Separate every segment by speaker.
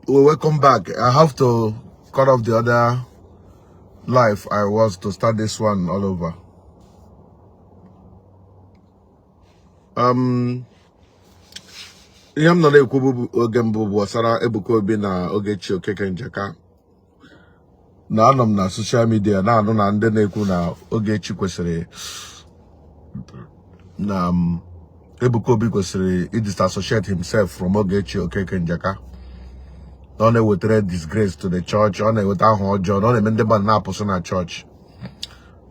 Speaker 1: Welcome back. I have to cut off the other live I was to start this one all over. Ihe m nọ na-ekwu oge mbụ bụ gbasara Ebuka Obi na Ogechi Okeke Njaka. Na anọ m na social media na-anụ na ndị na-ekwu na Ogechi kwesịrị na Ebuka Obi kwesịrị disassociate himself from Ogechi Okeke Njaka. Ọ na-ewetara disgrace to the church, ọ na-eweta ahụ ọjọọ, ọ na-eme ndị mmadụ na-apụsị na church.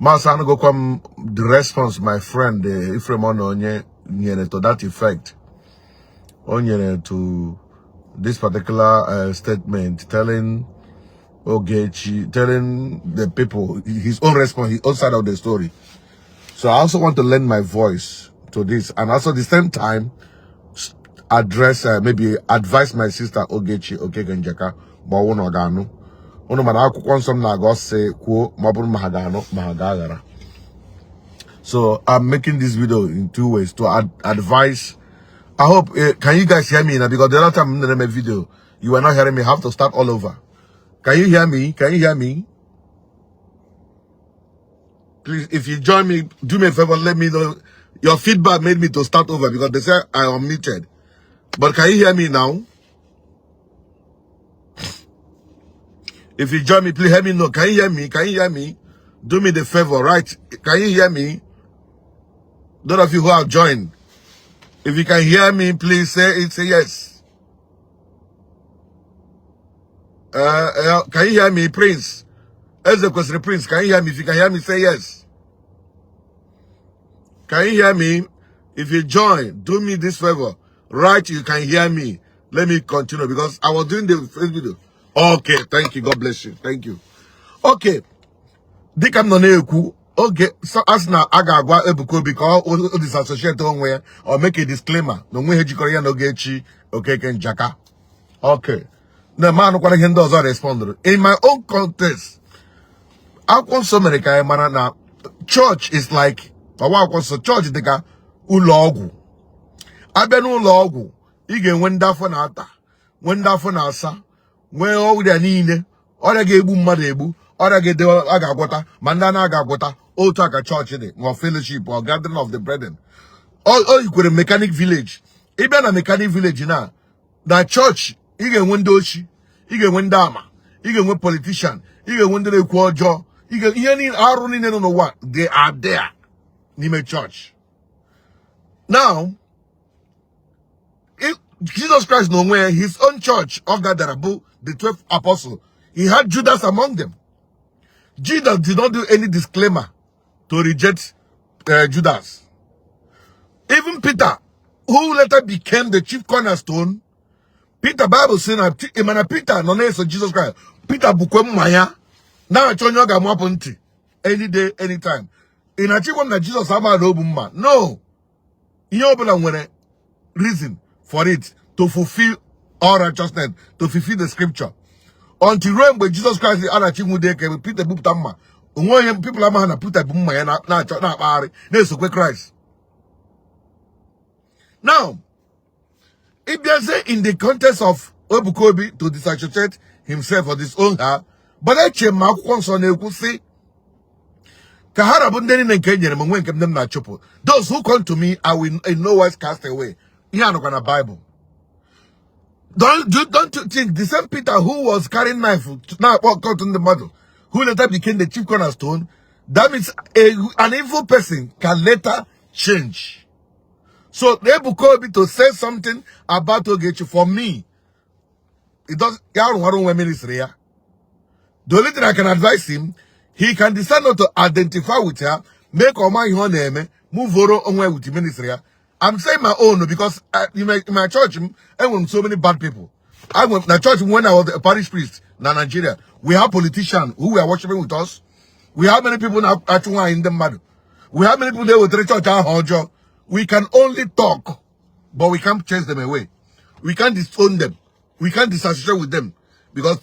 Speaker 1: Maasị anụgokwa m the response my friend Ifrem Onye nyere to that effect. O nyere to this particular statement, telling Ogechi, telling the people his own response, his own side of the story. So I also want to lend my voice to this, and also at the same time address, maybe advise my sister Ogechi Okeke Njaka, but one organo. Ono mana akwụkwọ nsọ na go say kwuo ma bụrụ ma ha ga-anụ ma ha ga-aghara. So I'm making this video in two ways to advise. I hope can you guys hear me now, because the other time I'm in my video you were not hearing me. I have to start all over. Can you hear me? Can you hear me? Please, if you join me, do me a favor, let me know. Your feedback made me to start over because they said I am muted. But can you hear me now? If you join me, please let me know. Can you hear me? Can you hear me? Do me the favor, right? Can you hear me? Those of you who have joined, if you can hear me, please say yes. Can you hear me, Prince? As a question, Prince, can you hear me? If you can hear me, say yes. Can you hear me? If you join, do me this favor. Right, you can hear me. Let me continue because I was doing the first video. Okay, thank you. God bless you. Thank you. Okay. Dikam no neku. Okay, so as na agagwa Ebuka Obi because disassociate onwe or make a disclaimer. No nwe hejikoro ya no Ogechi Okeke Njaka. Okay. The man who can does respond. In my own context, I want so many na church is like so church dika ulogu. Abenu ulogu. Ige wenda for na ata. Wenda for na asa. When all the nine, or I gave mother ebu, or I get the agagota, mandana agagota, all talk a church in it, or fellowship, or gathering of the brethren. All you could a mechanic village. Even a mechanic village now. That church, you get window, you get windama, you get one politician, you get window quadjo, you get any running don't know what. They are there. Nime church. Now, if Jesus Christ nowhere, his own church of Gadarabu, the 12 apostles, he had Judas among them. Jesus did not do any disclaimer to reject Judas. Even Peter, who later became the chief cornerstone, Peter Bible saying that Peter no name of Jesus Christ. Peter bukwem maya. Now chonyo ga mwapunti. Any day, anytime. In a chief that Jesus ama robumma. No. Iyobula nwere reason for it to fulfill all righteousness, to fulfill the scripture. Until when Jesus Christ is ana chief mude ke Peter buptamma. Unwoye people ama na Peter bumma na pari. Na Christ. Now, if they say in the context of Ebuka Obi to disassociate himself or his own heart, but I change my concern, you could say, Kahara bundeni nenkenye na mwenke mnem na chopo. Those who come to me, I will in no wise cast away. Here no gonna Bible. Don't you think the same Peter who was carrying knife now caught in the mother, who later became the chief cornerstone, that means an evil person can later change. So Ebuka Obi to say something about Ogechi, for me, it does. The only thing I can advise him, he can decide not to identify with her, make her name, move on with the ministry. I'm saying my own because in my church, I went so many bad people. I went to church when I was a parish priest in Nigeria. We have politicians who were worshiping with us. We have many people now actually in the mud. We have many people there with the church. We can only talk, but we can't chase them away. We can't disown them. We can't disassociate with them. Because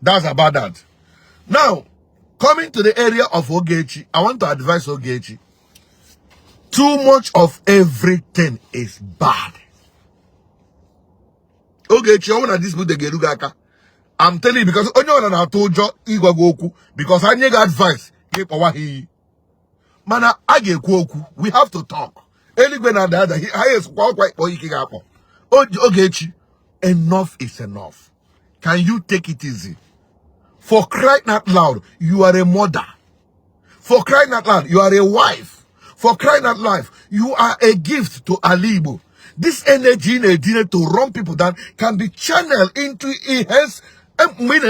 Speaker 1: that's about that. Now, coming to the area of Ogechi, I want to advise Ogechi. Too much of everything is bad. Ogechi, I want to dispute the Gerugaka. I'm telling you, because only one I told you, Igwagoku, because I need advice. Keep away. Mana, I get Kwoku. We have to talk. Anyway, and the other, highest quite Ogechi, enough is enough. Can you take it easy? For crying out loud, you are a mother. For crying out loud, you are a wife. For crying out loud, you are a gift to Alibo. This energy in a dinner to run people down can be channeled into a hands. I want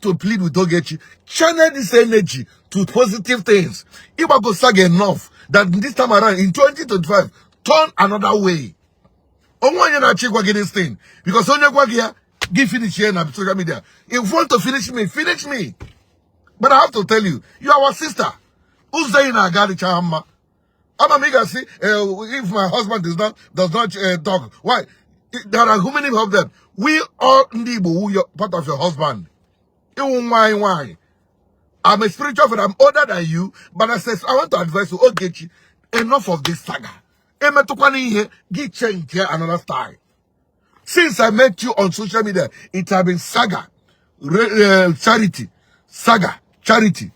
Speaker 1: to plead with Ogechi. Channel this energy to positive things. If I go sag enough that this time around in 2025, turn another way. This thing. Because give finish here on social media. If you want to finish me, finish me. But I have to tell you, you are our sister. Who's there in Agadi Chahama? I'm a mega see, if my husband does not talk, why? There are how many of them? We all need who you're part of your husband. Why? I'm a spiritual friend, I'm older than you, but I want to advise you, Ogechi, enough of this saga. Get change here another style. Since I met you on social media, it has been saga, charity, saga, charity.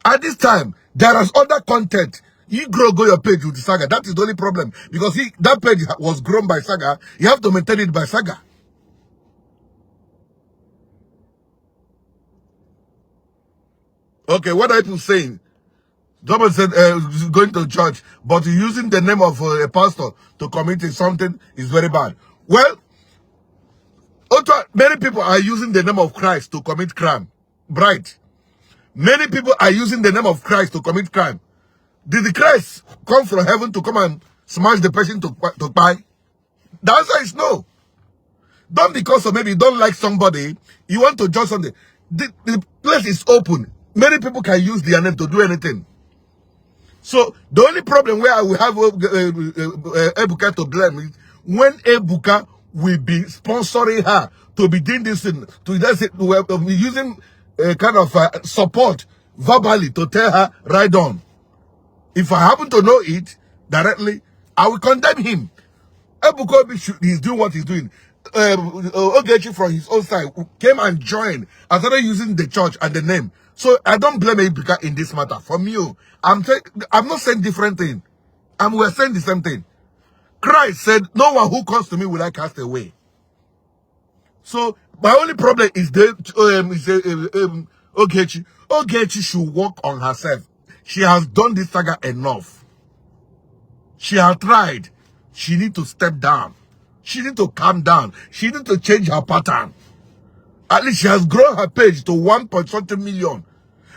Speaker 1: At this time, there is other content. You go your page with the saga. That is the only problem. Because that page was grown by saga. You have to maintain it by saga. Okay, what are people saying? Someone said going to church, but using the name of a pastor to commit something is very bad. Well, many people are using the name of Christ to commit crime. Right. Many people are using the name of Christ to commit crime. Did the Christ come from heaven to come and smash the person to buy? The answer is no. Don't because of maybe you don't like somebody, you want to judge something. The place is open. Many people can use their name to do anything. So the only problem where I will have Ebuka to blame is when Ebuka will be sponsoring her to be doing this thing, to be using a kind of support verbally to tell her right on. If I happen to know it directly, I will condemn him. Ebuka Obi he's doing what he's doing. Ogechi from his own side came and joined and started using the church and the name. So I don't blame Ebuka in this matter. From you, I'm not saying different thing. We're saying the same thing. Christ said, "No one who comes to me will I cast away." So my only problem is Ogechi. Ogechi should work on herself. She has done this saga enough. She has tried. She need to step down. She need to calm down. She need to change her pattern. At least she has grown her page to 1.something million.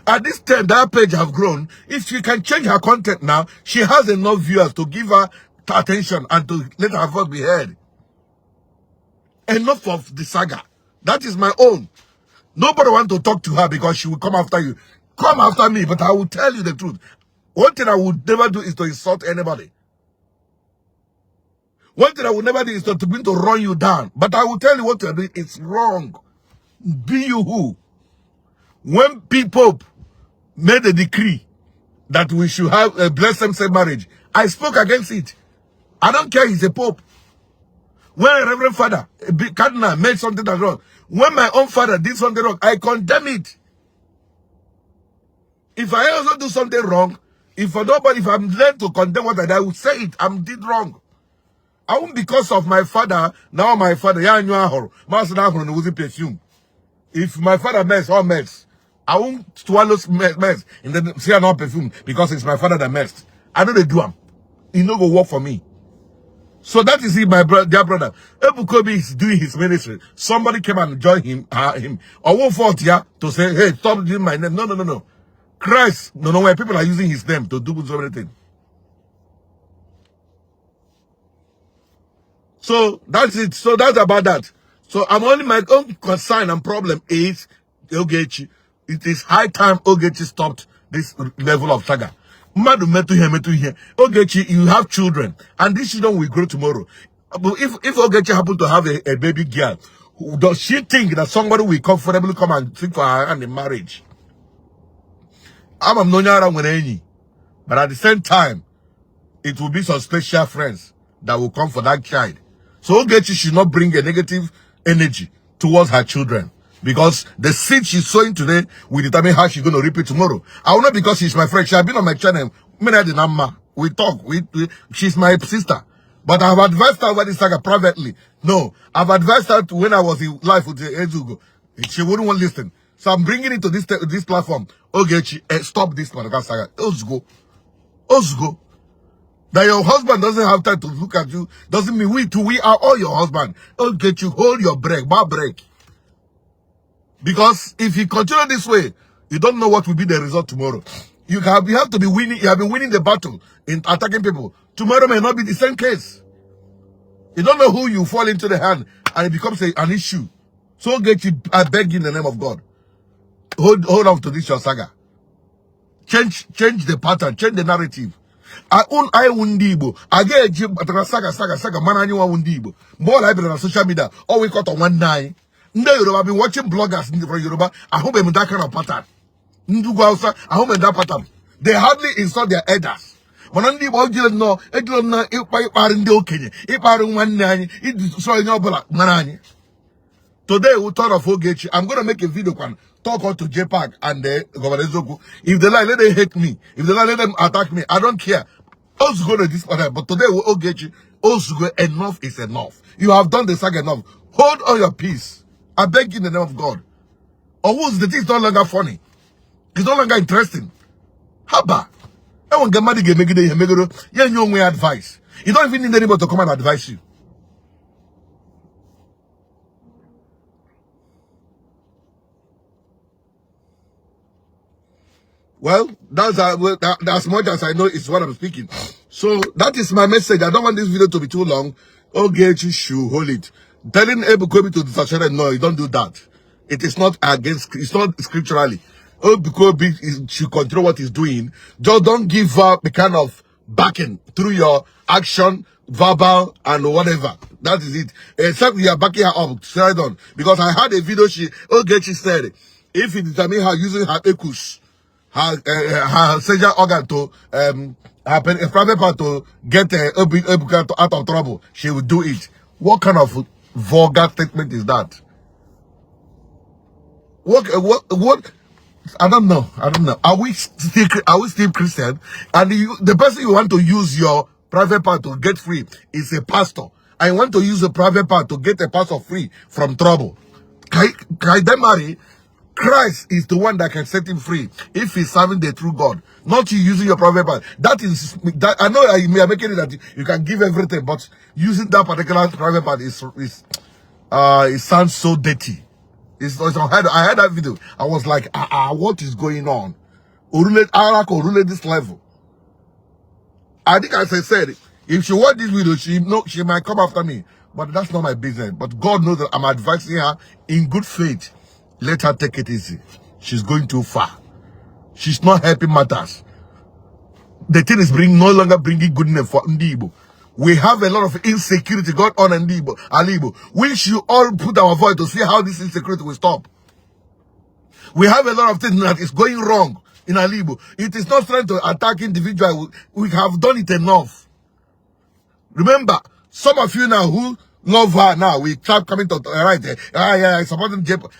Speaker 1: At this time, that page have grown. If she can change her content now, she has enough viewers to give her attention and to let her voice be heard. Enough of the saga. That is my own. Nobody want to talk to her because she will come after you. Come after me, but I will tell you the truth. One thing I would never do is to insult anybody. One thing I would never do is to begin to run you down. But I will tell you what you're doing. It's wrong. Be you who. When people made a decree that we should have a blessed same-sex marriage, I spoke against it. I don't care he's a pope. When a reverend father, a big cardinal, made something that's wrong, when my own father did something wrong, I condemn it. If I also do something wrong, if I'm led to condemn what I did, I will say it. I did wrong. I won't because of my father. Now my father, if my father mess or mess, I won't swallow mess and then say I'm not perfume because it's my father that messed. I know they do them. It no go work for me. So that is it, my dear brother. Ebuka Obi is doing his ministry. Somebody came and joined him. I won't fault here to say, hey, stop doing my name. No. Christ, no, where people are using his name to do so many things. So that's it. So that's about that. So I'm only my own concern and problem is Ogechi. It is high time Ogechi stopped this level of saga. Ogechi, you have children, and these children will grow tomorrow. But if Ogechi happen to have a baby girl, does she think that somebody will comfortably come and speak for her hand in marriage? I'm Nonyara Weneni. But at the same time, it will be some special friends that will come for that child. So Ogechi should not bring a negative energy towards her children. Because the seed she's sowing today will determine how she's going to reap it tomorrow. I will not because she's my friend. She has been on my channel. We talk. She's my sister. But I've advised her over this saga privately. No, I've advised her to when I was in life with Ezugo. She wouldn't want to listen. So I'm bringing it to this platform. Ogechi, stop this podcast saga. Ozgo. That your husband doesn't have time to look at you doesn't mean we are all your husband. Ogechi, hold your break, bar break. Because if you continue this way, you don't know what will be the result tomorrow. You have to be winning. You have been winning the battle in attacking people. Tomorrow may not be the same case. You don't know who you fall into the hand, and it becomes an issue. So I beg you in the name of God. Hold on to this your saga. Change the pattern, change the narrative. I wundi Igbo. I get saga man anyone wundi Igbo. More like on social media. All we got on one night. I've been watching bloggers from Yoruba. I hope I'm that kind of pattern. I hope I'm that pattern. They hardly insult their elders. But on the Igbo, no, it don't know if I are in the Okenya. If I don't want it so no manani. Today we thought of Ogechi. I'm gonna make a video can talk out to JPAC and Governor Zoku. If they like, let them hate me. If they like, let them attack me. I don't care. Osgo to this one, but today we Ogechi. Osgo, enough is enough. You have done the saga enough. Hold on your peace. I beg you in the name of God. Or who's the thing is no longer funny. It's no longer interesting. Haba. I won't get mad again. Make it. Yeah, you know advice. You don't even need anybody to come and advise you. Well, that's as much as I know is what I'm speaking. So that is my message. I don't want this video to be too long. Ogechi should hold it. Telling Ebuka Obi to disassociate, no, you don't do that. It is not against, it's not scripturally. Ebuka Obi should control what he's doing. Just don't give up the kind of backing through your action, verbal, and whatever. That is it. Except you are backing her up, straight on. Because I had a video Ogechi said, if you determine her using her ekus, her sexual organ to, her private part to get Ebuka out of trouble, she will do it. What kind of vulgar statement is that? What? I don't know. Are we still Christian? And the person you want to use your private part to get free is a pastor. I want to use a private part to get a pastor free from trouble. Can they marry? Christ is the one that can set him free if he's serving the true God, not you using your private part. That is that. I know you are making it that you can give everything, but using that particular private part it sounds so dirty. I had that video. I was like, what is going on? Urule this level. I think as I said, if she watch this video, she might come after me, but that's not my business. But God knows that I'm advising her in good faith. Let her take it easy. She's going too far. She's not helping matters. The thing is no longer bringing goodness for Igbo. We have a lot of insecurity going on in Igbo. We should all put our voice to see how this insecurity will stop. We have a lot of things that is going wrong in Igbo. It is not trying to attack individuals. We have done it enough. Remember, some of you now who love her now, we start coming to right there. I'm supporting JPAC.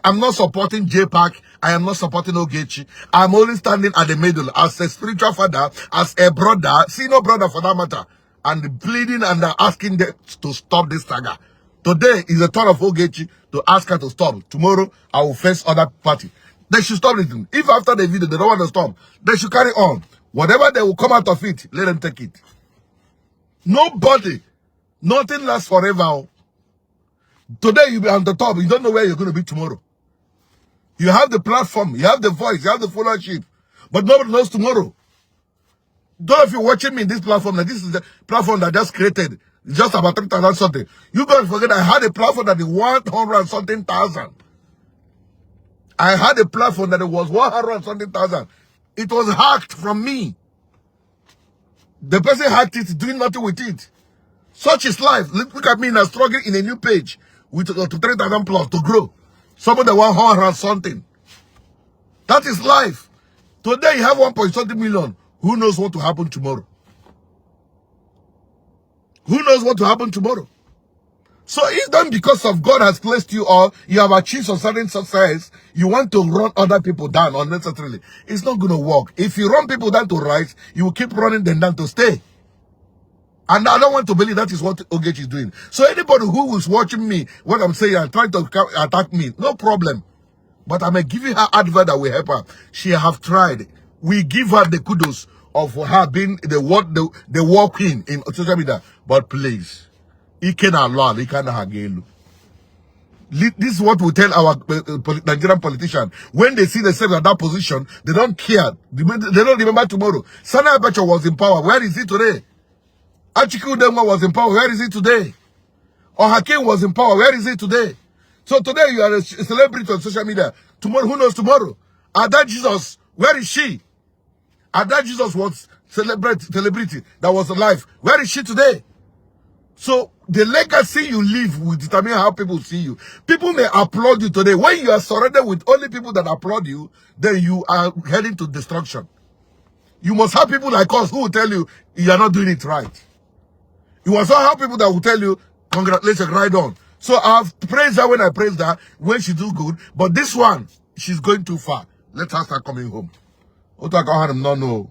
Speaker 1: I'm not supporting JPAC. I am not supporting Ogechi. I'm only standing at the middle as a spiritual father, as a brother, senior brother for that matter, and pleading and asking them to stop this saga. Today is the turn of Ogechi to ask her to stop. Tomorrow, I will face other party. They should stop it. If after the video they don't want to stop, they should carry on. Whatever they will come out of it, let them take it. Nobody. Nothing lasts forever. Today you be on the top. You don't know where you're going to be tomorrow. You have the platform. You have the voice. You have the followership. But nobody knows tomorrow. Don't know if you're watching me in this platform. Like this is the platform that I just created. It's just about 3,000 something. You guys forget I had a platform that is 100 something thousand. I had a platform that it was 100 something thousand. It was hacked from me. The person hacked it, doing nothing with it. Such is life. Look at me now, struggling in a new page with to 3,000 plus to grow. Somebody 100 something. That is life. Today you have 1.something million. Who knows what will happen tomorrow? Who knows what will happen tomorrow? So it's not because of God has placed you or you have achieved some certain success, you want to run other people down unnecessarily. It's not going to work. If you run people down to rise, you will keep running them down to stay. And I don't want to believe that is what Ogechi is doing. So anybody who is watching me, what I'm saying, and trying to attack me, no problem. But I'm giving her advice that will help her. She have tried. We give her the kudos of her being the war queen in social media. But please, this is what we tell our Nigerian politicians. When they see themselves at that position, they don't care. They don't remember tomorrow. Sani Abacha was in power. Where is he today? Achiku Udemwa was in power. Where is he today? Or Hakim was in power. Where is he today? So today you are a celebrity on social media. Tomorrow, who knows tomorrow? Ada Jesus, where is she? Ada Jesus was celebrity that was alive. Where is she today? So the legacy you leave will determine how people see you. People may applaud you today. When you are surrounded with only people that applaud you, then you are heading to destruction. You must have people like us who will tell you you are not doing it right. You must have people that will tell you, congratulations, right on. So I've praised her when I praised her, when she do good. But this one, she's going too far. Let her start coming home. No,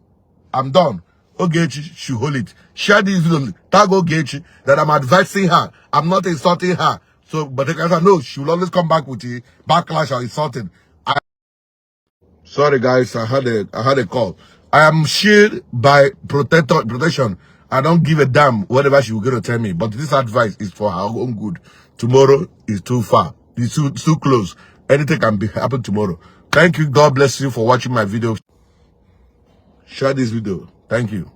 Speaker 1: I'm done. Ogechi should hold it. Share this video. Tag Ogechi that I'm advising her. I'm not insulting her. So, but the guys know she will always come back with the backlash or insulting. Sorry guys, I had a call. I am shielded by protection. I don't give a damn whatever she was going to tell me. But this advice is for her own good. Tomorrow is too far. It's too close. Anything can happen tomorrow. Thank you. God bless you for watching my video. Share this video. Thank you.